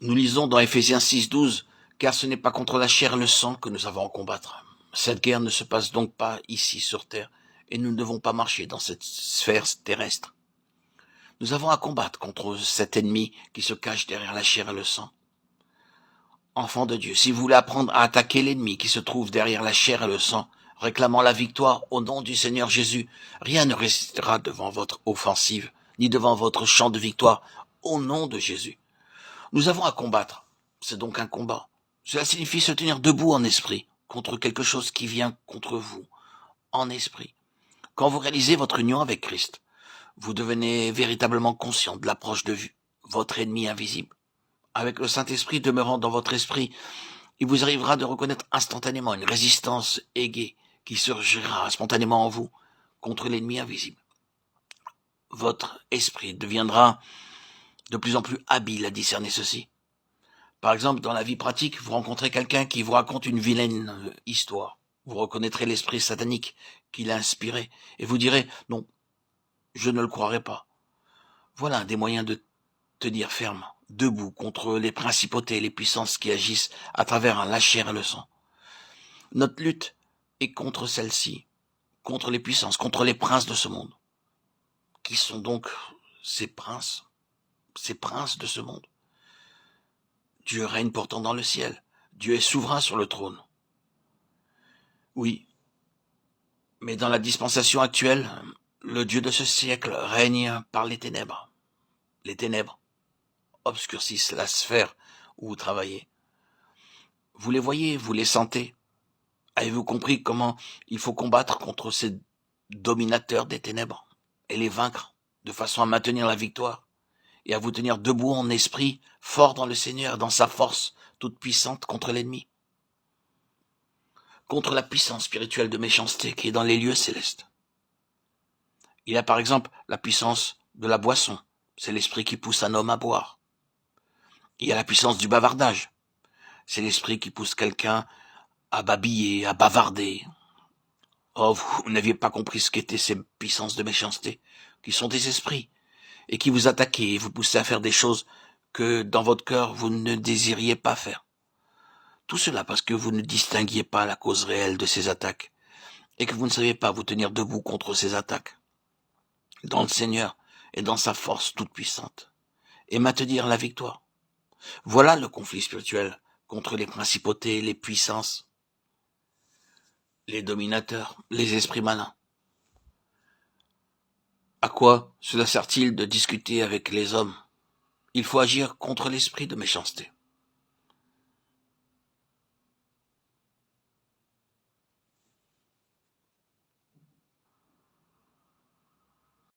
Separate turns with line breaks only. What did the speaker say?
Nous lisons dans Éphésiens 6:12, « Car ce n'est pas contre la chair et le sang que nous avons à combattre. Cette guerre ne se passe donc pas ici sur terre, et nous ne devons pas marcher dans cette sphère terrestre. Nous avons à combattre contre cet ennemi qui se cache derrière la chair et le sang. Enfants de Dieu, si vous voulez apprendre à attaquer l'ennemi qui se trouve derrière la chair et le sang, réclamant la victoire au nom du Seigneur Jésus, rien ne résistera devant votre offensive, ni devant votre chant de victoire, au nom de Jésus. Nous avons à combattre. C'est donc un combat. Cela signifie se tenir debout en esprit, contre quelque chose qui vient contre vous, en esprit. Quand vous réalisez votre union avec Christ, vous devenez véritablement conscient de l'approche de votre ennemi invisible. Avec le Saint-Esprit demeurant dans votre esprit, il vous arrivera de reconnaître instantanément une résistance aiguë qui surgira spontanément en vous contre l'ennemi invisible. Votre esprit deviendra de plus en plus habile à discerner ceci. Par exemple, dans la vie pratique, vous rencontrez quelqu'un qui vous raconte une vilaine histoire. Vous reconnaîtrez l'esprit satanique qui l'a inspiré et vous direz « Non, je ne le croirai pas ». Voilà un des moyens de tenir ferme, debout contre les principautés et les puissances qui agissent à travers la chair et le sang. Notre lutte est contre celle-ci, contre les puissances, contre les princes de ce monde. Qui sont donc ces princes de ce monde? Dieu règne pourtant dans le ciel. Dieu est souverain sur le trône. Oui, mais dans la dispensation actuelle, le Dieu de ce siècle règne par les ténèbres. Les ténèbres obscurcissent la sphère où vous travaillez. Vous les voyez, vous les sentez. Avez-vous compris comment il faut combattre contre ces dominateurs des ténèbres et les vaincre de façon à maintenir la victoire et à vous tenir debout en esprit, fort dans le Seigneur, dans sa force toute puissante contre l'ennemi, contre la puissance spirituelle de méchanceté qui est dans les lieux célestes. Il y a par exemple la puissance de la boisson, c'est l'esprit qui pousse un homme à boire. Il y a la puissance du bavardage, c'est l'esprit qui pousse quelqu'un à babiller, à bavarder. Oh, vous n'aviez pas compris ce qu'étaient ces puissances de méchanceté, qui sont des esprits, et qui vous attaquent et vous poussent à faire des choses que dans votre cœur vous ne désiriez pas faire. Tout cela parce que vous ne distinguiez pas la cause réelle de ces attaques, et que vous ne saviez pas vous tenir debout contre ces attaques, dans le Seigneur et dans sa force toute puissante, et maintenir la victoire. Voilà le conflit spirituel contre les principautés, les puissances, les dominateurs, les esprits malins. À quoi cela sert-il de discuter avec les hommes? Il faut agir contre l'esprit de méchanceté.